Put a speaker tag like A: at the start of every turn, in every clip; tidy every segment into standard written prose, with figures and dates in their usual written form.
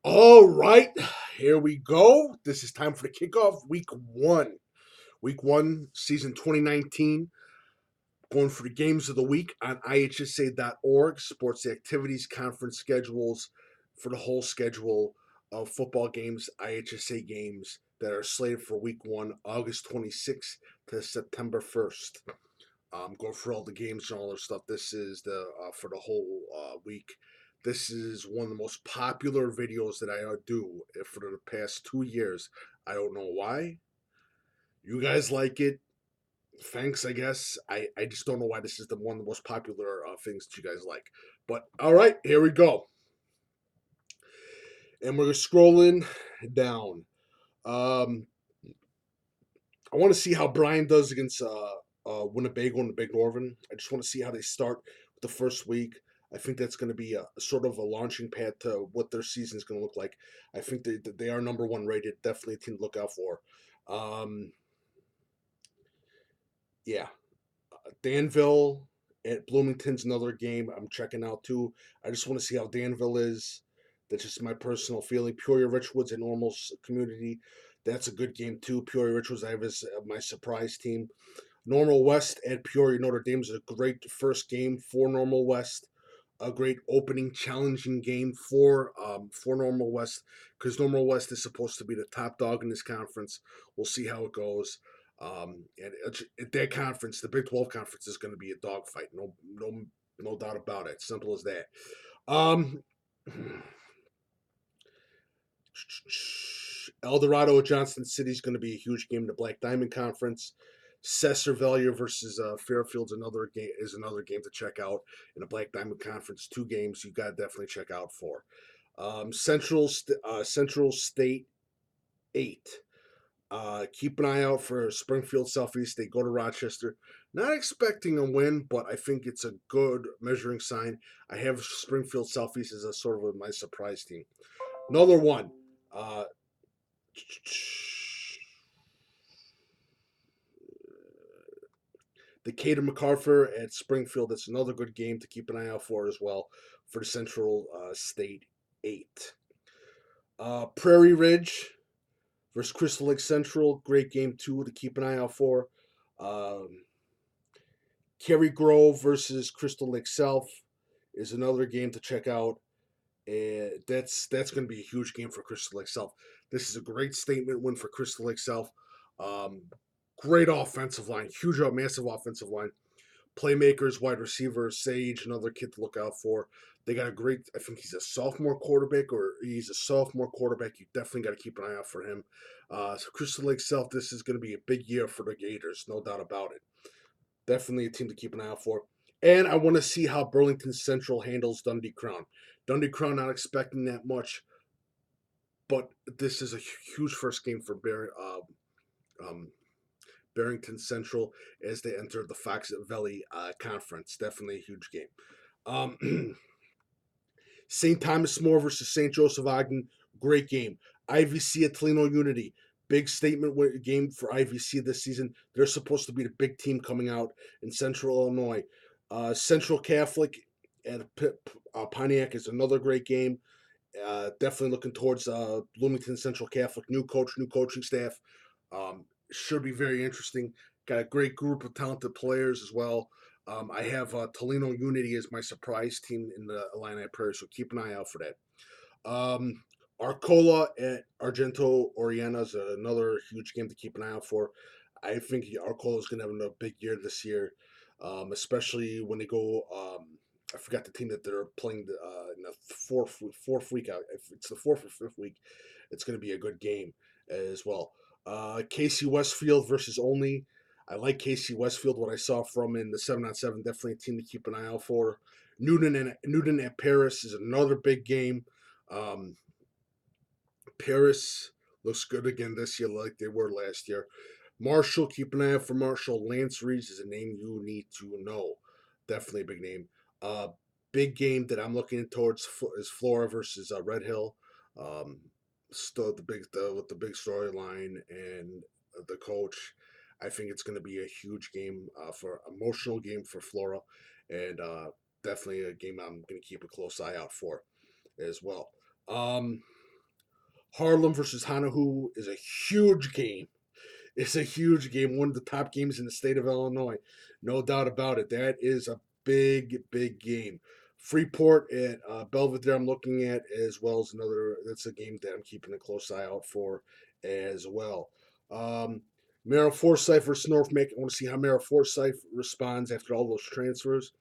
A: All right, here we go. This is time for the kickoff, week one. Week one, season 2019. Going for the games of the week on IHSA.org, sports activities, conference schedules for the whole schedule of football games, IHSA games that are slated for week one, August 26th to September 1st. Go for all the games and all the stuff. This is the for the whole week. This is one of the most popular videos that I do for the past 2 years. I don't know why. You guys like it. Thanks, I guess. I just don't know why this is the one of the most popular things that you guys like. But all right, here we go. And we're scrolling down. Um, I want to see how Brian does against Winnebago and the Big Northern. I just want to see how they start with the first week. I think that's going to be a sort of a launching pad to what their season is going to look like. I think they are number one rated. Definitely a team to look out for. Um, yeah, Danville at Bloomington's another game I'm checking out too. I just want to see how Danville is. That's just my personal feeling. Peoria Richwoods at Normal Community. That's a good game too. Peoria Richwoods, I have as my surprise team. Normal West at Peoria Notre Dame is a great first game for Normal West. A great opening, challenging game for Normal West because Normal West is supposed to be the top dog in this conference. We'll see how it goes. And at that conference, the Big 12 conference is going to be a dogfight. No doubt about it. Simple as that. Um, El Dorado at Johnson City is going to be a huge game in the Black Diamond Conference. Cesarvalia versus Fairfield's another game to check out in the Black Diamond Conference. Two games you got to definitely check out for. Central State 8. Keep an eye out for Springfield Southeast. They go to Rochester. Not expecting a win, but I think it's a good measuring sign. I have Springfield Southeast as a sort of my surprise team. Another one. Uh, Decatur MacArthur at Springfield. That's another good game to keep an eye out for as well for the Central State 8. Prairie Ridge versus Crystal Lake Central. Great game, too, to keep an eye out for. Cary Grove versus Crystal Lake South is another game to check out. That's going to be a huge game for Crystal Lake South. This is a great statement win for Crystal Lake South. Great offensive line, huge, massive offensive line. Playmakers, wide receivers, Sage, another kid to look out for. They got a great, I think he's a sophomore quarterback, You definitely got to keep an eye out for him. So Crystal Lake South, this is going to be a big year for the Gators, no doubt about it. Definitely a team to keep an eye out for. And I want to see how Burlington Central handles Dundee Crown. Dundee Crown not expecting that much, but this is a huge first game for Barrington Central as they enter the Fox Valley Conference. Definitely a huge game. St. Thomas More versus St. Joseph Ogden. Great game. IVC at Toledo Unity. Big statement game for IVC this season. They're supposed to be the big team coming out in Central Illinois. Central Catholic at Pontiac is another great game. Definitely looking towards Bloomington Central Catholic. New coach, new coaching staff. Should be very interesting. Got a great group of talented players as well. I have Toledo Unity as my surprise team in the Illini Prairie, so keep an eye out for that. Arcola at Argento Oriana is another huge game to keep an eye out for. I think Arcola is going to have a big year this year, especially when they go. I forgot the team that they're playing in the fourth week out. If it's the fourth or fifth week, it's going to be a good game as well. Casey Westfield versus Only. I like Casey Westfield. What I saw from in the 7-on-7, definitely a team to keep an eye out for. Newton at Paris is another big game. Paris looks good again this year, like they were last year. Marshall, keep an eye out for Marshall. Lance Reeves is a name you need to know. Definitely a big name. Big game that I'm looking towards is Flora versus Red Hill. Still with the big storyline and the coach. I think it's going to be a huge game for emotional game for Flora, and definitely a game I'm going to keep a close eye out for as well. Harlem versus Hanahu is a huge game. It's a huge game, one of the top games in the state of Illinois. No doubt about it. That is a big, big game. Freeport at Belvedere, I'm looking at as well as another. That's a game that I'm keeping a close eye out for as well. Mara Forsyth versus North Macon. I want to see how Mara Forsyth responds after all those transfers.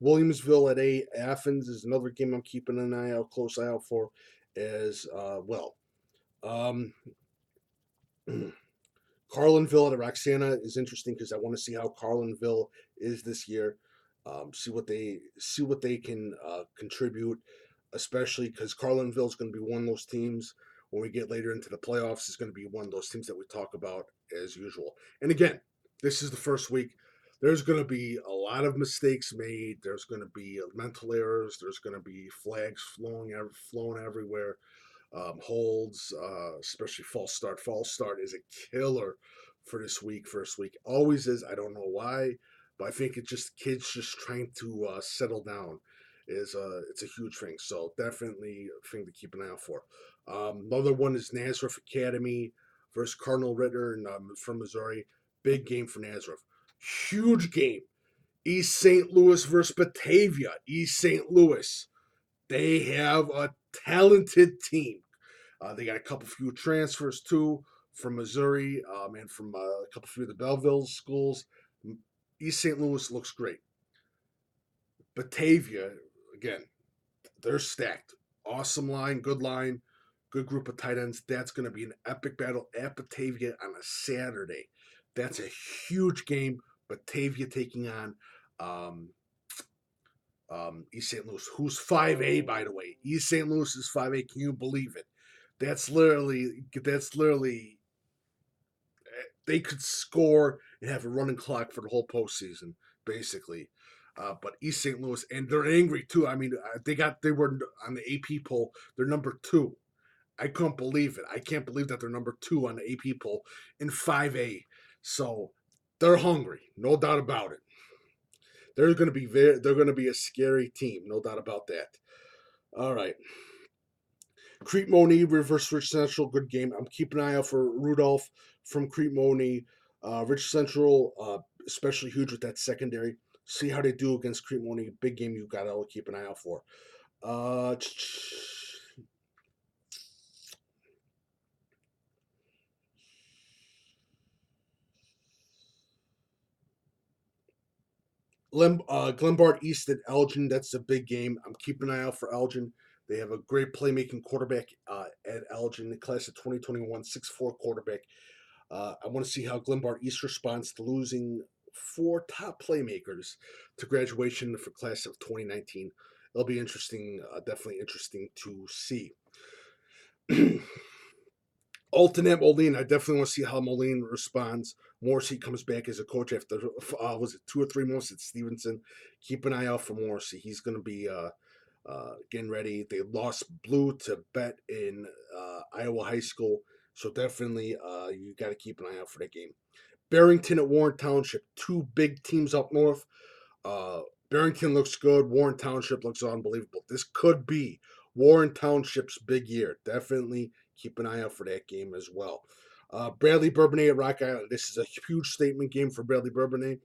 A: Williamsville at Athens is another game I'm keeping an eye out, close eye out for as well. Um, Carlinville at Roxana is interesting because I want to see how Carlinville is this year. See what they can contribute, especially because Carlinville is going to be one of those teams when we get later into the playoffs. Is going to be one of those teams that we talk about as usual. And again, this is the first week. There's going to be a lot of mistakes made. There's going to be mental errors. There's going to be flags flown everywhere. Holds, especially false start. False start is a killer for this week, first week. Always is. I don't know why, but I think it's just kids just trying to settle down. It's a huge thing. So definitely a thing to keep an eye out for. Another one is Nazareth Academy versus Cardinal Ritter from Missouri. Big game for Nazareth. Huge game. East St. Louis versus Batavia. East St. Louis. They have a talented team. They got a couple few transfers too from Missouri and from a couple few of the Belleville schools. East St. Louis looks great. Batavia, again, they're stacked. Awesome line, good group of tight ends. That's going to be an epic battle at Batavia on a Saturday. That's a huge game. Batavia taking on East St. Louis, who's 5A, by the way. East St. Louis is 5A. Can you believe it? That's literally they could score and have a running clock for the whole postseason, basically. But East St. Louis, and they're angry too. I mean, they were on the AP poll. They're number 2. I couldn't believe it. I can't believe that they're number 2 on the AP poll in 5A. So they're hungry, no doubt about it. They're going to be a scary team, no doubt about that. All right. Crete Money versus Rich Central, good game. I'm keeping an eye out for Rudolph from Crete Money. Rich Central, especially huge with that secondary. See how they do against Crete Money. Big game you got to keep an eye out for. Glenbard East at Elgin. That's a big game. I'm keeping an eye out for Elgin. They have a great playmaking quarterback at Elgin, the class of 2021, 6'4" quarterback. I want to see how Glenbard East responds to losing 4 top playmakers to graduation for class of 2019. It'll be interesting, definitely interesting to see. Alton at Moline, I definitely want to see how Moline responds. Morrissey comes back as a coach after, was it 2 or 3 months at Stevenson? Keep an eye out for Morrissey. He's going to be getting ready. They lost blue to Bet in Iowa High School, so definitely you got to keep an eye out for that game. Barrington at Warren Township, 2 big teams up north. Barrington looks good. Warren Township looks unbelievable. This could be Warren Township's big year. Definitely keep an eye out for that game as well. Bradley Bourbonnais at Rock Island. This is a huge statement game for Bradley Bourbonnais.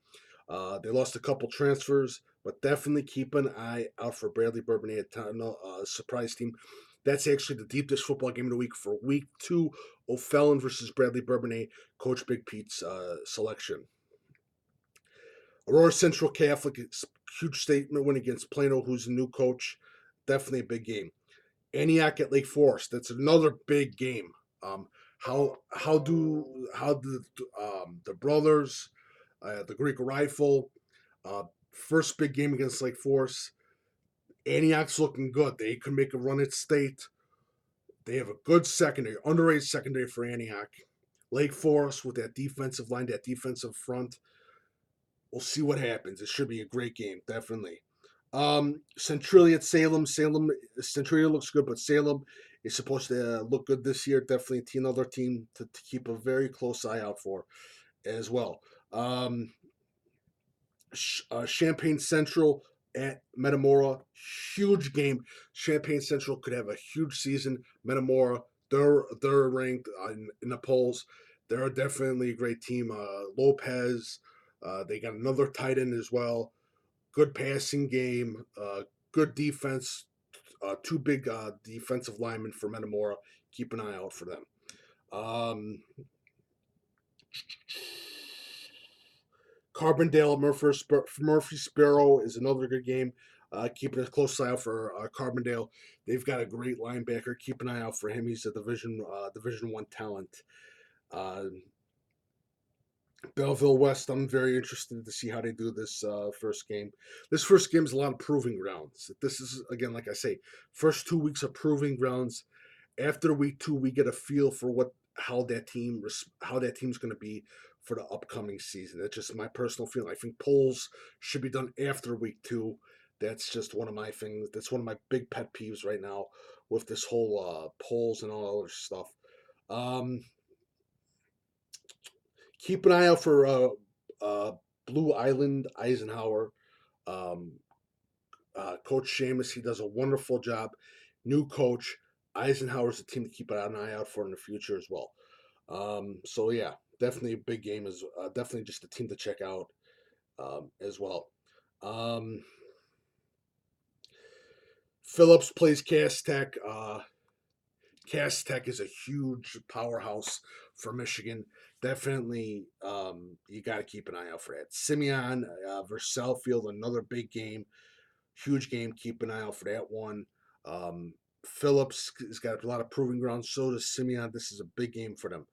A: They lost a couple transfers, but definitely keep an eye out for Bradley Bourbonnais at surprise team. That's actually the deep dish football game of the week for week 2. O'Fallon versus Bradley Bourbonnais, Coach Big Pete's selection. Aurora Central Catholic, huge statement win against Plano, who's a new coach. Definitely a big game. Antioch at Lake Forest. That's another big game. How do the brothers, the Greek Rifle, first big game against Lake Forest. Antioch's looking good. They can make a run at state. They have a good secondary, underrated secondary for Antioch. Lake Forest with that defensive line, that defensive front. We'll see what happens. It should be a great game, definitely. Centralia at Salem. Centralia looks good, but Salem is supposed to look good this year. Definitely another team to keep a very close eye out for as well. Champaign Central at Metamora, huge game. Champaign Central could have a huge season. Metamora, They're ranked in the polls. They're definitely a great team. Lopez, they got another tight end as well. Good passing game, good defense. Two big defensive linemen for Metamora. Keep an eye out for them. Um, Carbondale Murphy Sparrow is another good game. Keeping a close eye out for Carbondale. They've got a great linebacker. Keep an eye out for him. He's a Division One talent. Uh, Belleville West. I'm very interested to see how they do this first game. This first game is a lot of proving grounds. This is again, like I say, first 2 weeks of proving grounds. After week 2, we get a feel for how that team's going to be for the upcoming season. That's just my personal feeling. I think polls should be done after week 2. That's just one of my things. That's one of my big pet peeves right now with this whole polls and all other stuff. Keep an eye out for Blue Island Eisenhower. Um, Coach Seamus, he does a wonderful job. New coach. Eisenhower's a team to keep an eye out for in the future as well. So yeah, definitely a big game is definitely just a team to check out as well. Phillips plays Cass Tech. Cass Tech is a huge powerhouse for Michigan. Definitely, you got to keep an eye out for that. Simeon versus Southfield, another big game, huge game. Keep an eye out for that one. Phillips has got a lot of proving ground. So does Simeon. This is a big game for them.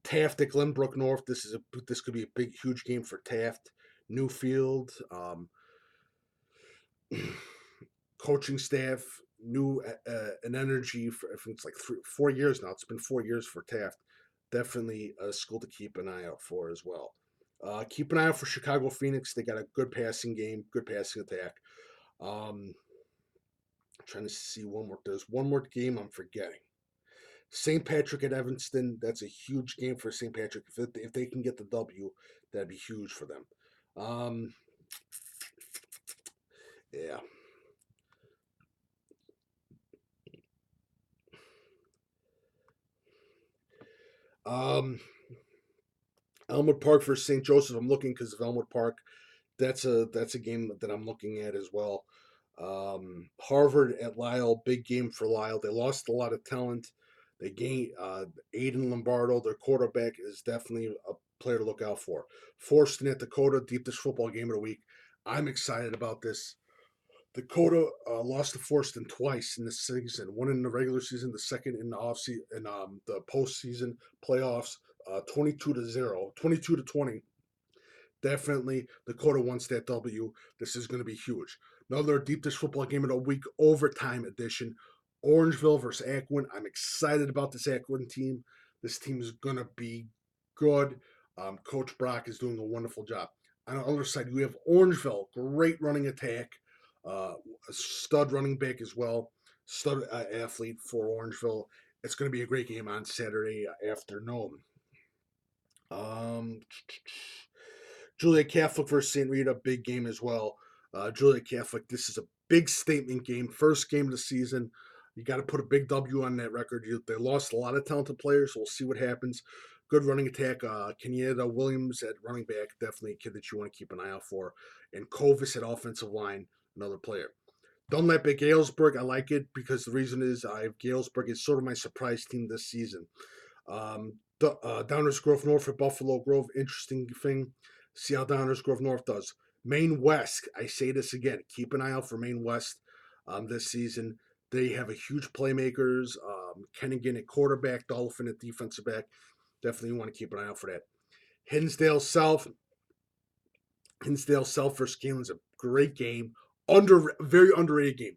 A: Taft at Glenbrook North. This could be a big, huge game for Taft. Newfield, coaching staff, new an energy for I think it's like 4 years now. It's been 4 years for Taft. Definitely a school to keep an eye out for as well. Keep an eye out for Chicago Phoenix. They got a good passing game, good passing attack. Trying to see one more. There's one more game I'm forgetting. St. Patrick at Evanston. That's a huge game for St. Patrick. If they can get the W, that'd be huge for them. Yeah. Elmwood Park versus St. Joseph. I'm looking because of Elmwood Park. That's a game that I'm looking at as well. Harvard at Lyle, big game for Lyle. They lost a lot of talent. They gained Aiden Lombardo. Their quarterback is definitely a player to look out for. Forston at Dakota, deepest football game of the week. I'm excited about this. Dakota lost to Forston twice in the season. One in the regular season, the second in the offseason, in the postseason playoffs. 22-0, 22-20. Definitely, Dakota wants that W. This is going to be huge. Another deep dish football game of the week, overtime edition. Orangeville versus Aquin. I'm excited about this Aquin team. This team is going to be good. Coach Brock is doing a wonderful job. On the other side, you have Orangeville, great running attack, a stud running back as well, stud athlete for Orangeville. It's going to be a great game on Saturday afternoon. Juliet Catholic versus St. Rita, big game as well. Juliet Catholic, this is a big statement game. First game of the season. You got to put a big W on that record. They lost a lot of talented players. So we'll see what happens. Good running attack. Kenyatta Williams at running back, definitely a kid that you want to keep an eye out for. And Covis at offensive line, another player. Dunlap at Galesburg, I like it because the reason is Galesburg is sort of my surprise team this season. Downers Grove North at Buffalo Grove, interesting thing. See how Downers Grove North does. Maine West, I say this again, keep an eye out for Maine West this season. They have a huge playmakers. Kennigan at quarterback, Dolphin at defensive back. Definitely want to keep an eye out for that. Hinsdale South versus Kalen's a great game. Very underrated game.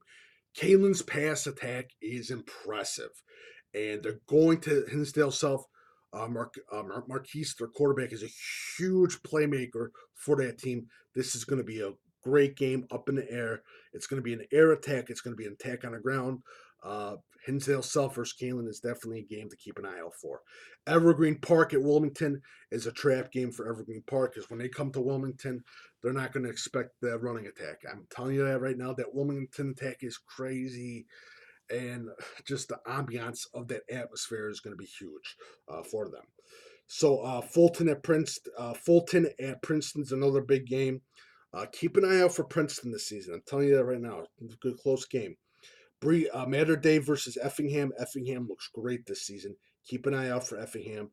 A: Kalen's pass attack is impressive, and they're going to Hinsdale South. Marquise, their quarterback, is a huge playmaker for that team. This is going to be a great game up in the air. It's going to be an air attack. It's going to be an attack on the ground. Hinsdale South versus Kalen is definitely a game to keep an eye out for. Evergreen Park at Wilmington is a trap game for Evergreen Park because when they come to Wilmington, they're not going to expect the running attack. I'm telling you that right now. That Wilmington attack is crazy. and just the ambiance of that atmosphere is going to be huge for them. So Fulton at Princeton's another big game. Keep an eye out for Princeton this season. I'm telling you that right now. It's a good close game. Mater Day versus Effingham. Effingham looks great this season. Keep an eye out for Effingham.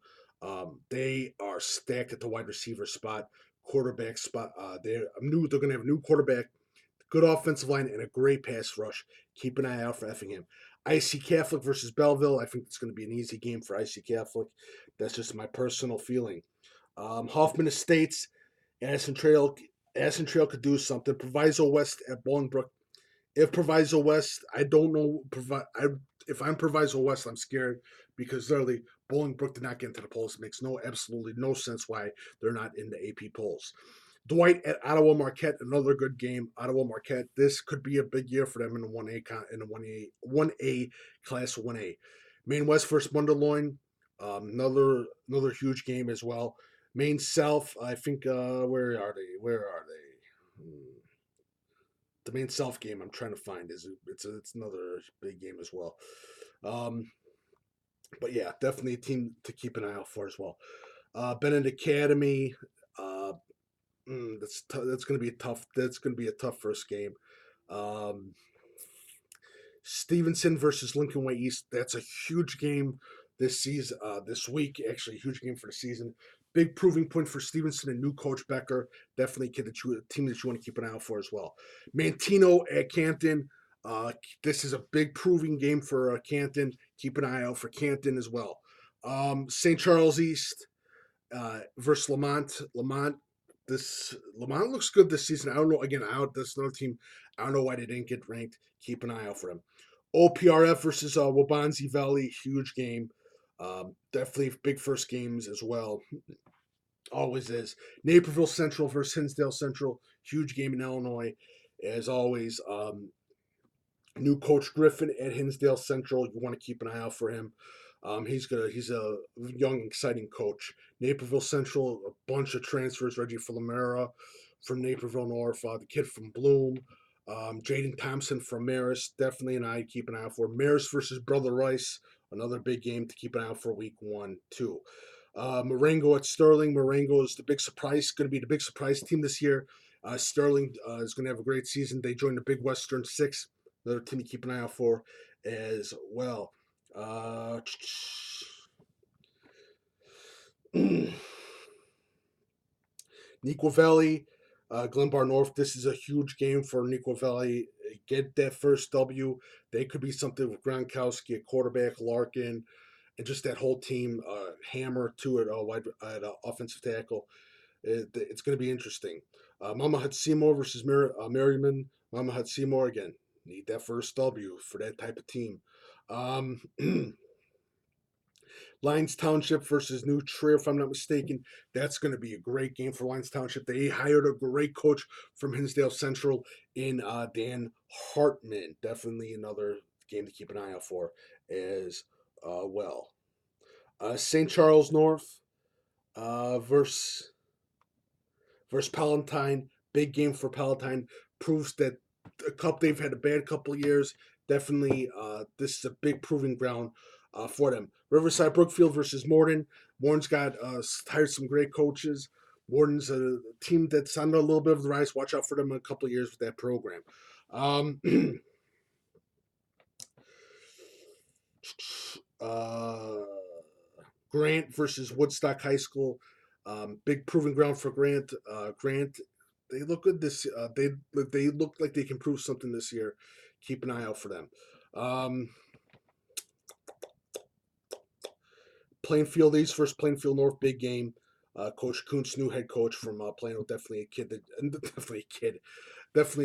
A: They are stacked at the wide receiver spot, quarterback spot. They're new. They're going to have a new quarterback, good offensive line, and a great pass rush. Keep an eye out for Effingham. IC Catholic versus Belleville. I think it's going to be an easy game for IC Catholic. That's just my personal feeling. Hoffman Estates, Addison Trail. Addison Trail could do something. Proviso West at Bolingbrook. If Proviso West, I don't know. If I'm Proviso West, I'm scared because literally Bolingbrook did not get into the polls. It makes absolutely no sense why they're not in the AP polls. Dwight at Ottawa Marquette, another good game. Ottawa Marquette, this could be a big year for them in the 1A class 1A. Maine West versus Mundelein, another huge game as well. Maine South, I think. Where are they? The Maine South game I'm trying to find it's another big game as well. But yeah, definitely a team to keep an eye out for as well. Bennett Academy. That's going to be a tough. That's going to be a tough first game. Um, Stevenson versus Lincoln Way East. That's a huge game this season. This week, actually, a huge game for the season. Big proving point for Stevenson and new coach Becker. Definitely a team that you want to keep an eye out for as well. Mantino at Canton. This is a big proving game for Canton. Keep an eye out for Canton as well. St. Charles East versus Lamont. Lamont looks good this season. I don't know. Again, that's another team. I don't know why they didn't get ranked. Keep an eye out for them. OPRF versus Wabanzi Valley, huge game. Definitely big first games as well. Always is. Naperville Central versus Hinsdale Central, huge game in Illinois, as always. New coach Griffin at Hinsdale Central. You want to keep an eye out for him. He's a young, exciting coach. Naperville Central, a bunch of transfers. Reggie Filamera from Naperville North, the kid from Bloom, Jaden Thompson from Marist. Definitely an eye to keep an eye out for. Marist versus Brother Rice, another big game to keep an eye out for week 1, 2. Marengo at Sterling. Marengo is the big surprise. Going to be the big surprise team this year. Sterling is going to have a great season. They joined the Big Western 6. Another team to keep an eye out for as well. Neuqua Valley, Glenbar North. This is a huge game for Neuqua Valley. Get that first W. They could be something with Gronkowski, a quarterback, Larkin, and just that whole team. Hammer to it, at offensive tackle. It's going to be interesting. Mama Hut Seymour versus Merriman. Mama Hut Seymour again. Need that first W for that type of team. Lyons Township versus New Trier, if I'm not mistaken. That's going to be a great game for Lyons Township. They hired a great coach from Hinsdale Central in Dan Hartman. Definitely another game to keep an eye out for as well. St. Charles North versus Palatine. Big game for Palatine. Proves that they've had a bad couple of years. Definitely, this is a big proving ground for them. Riverside Brookfield versus Morden. Morden's got hired some great coaches. Morden's a team that's on a little bit of the rise. Watch out for them in a couple of years with that program. Grant versus Woodstock High School. Big proving ground for Grant. Grant, they look good this. They look like they can prove something this year. Keep an eye out for them. Plainfield East versus Plainfield North, big game. Coach Kuntz, new head coach from Plano, definitely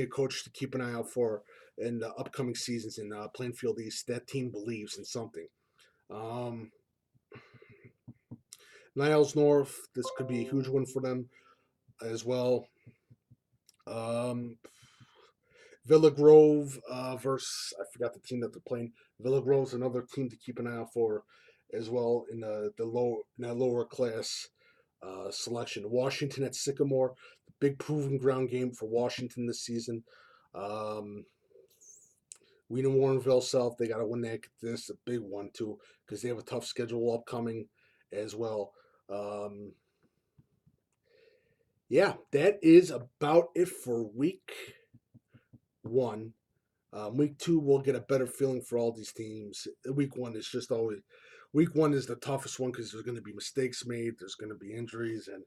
A: a coach to keep an eye out for in the upcoming seasons in Plainfield East. That team believes in something. Niles North, this could be a huge one for them as well. Villa Grove versus, I forgot the team that they're playing. Villa Grove's another team to keep an eye out for as well in that lower class selection. Washington at Sycamore, big proving ground game for Washington this season. We know Warrenville South, they got to win that. This is a big one, too, because they have a tough schedule upcoming as well. Yeah, that is about it for week 1. Week 2, we'll get a better feeling for all these teams. Week 1 is just always. Week 1 is the toughest one because there's going to be mistakes made, there's going to be injuries, and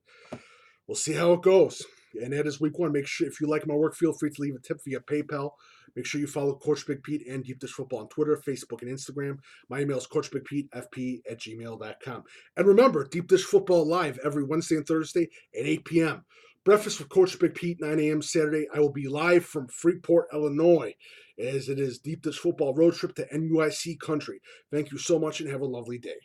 A: we'll see how it goes. And that is week 1. Make sure, if you like my work, feel free to leave a tip via PayPal. Make sure you follow Coach Big Pete and Deep Dish Football on Twitter, Facebook, and Instagram. My email is coachbigpetefp@gmail.com. And remember, Deep Dish Football live every Wednesday and Thursday at 8 p.m. Breakfast with Coach Big Pete, 9 a.m. Saturday. I will be live from Freeport, Illinois, as it is Deep Dish Football road trip to NUIC country. Thank you so much and have a lovely day.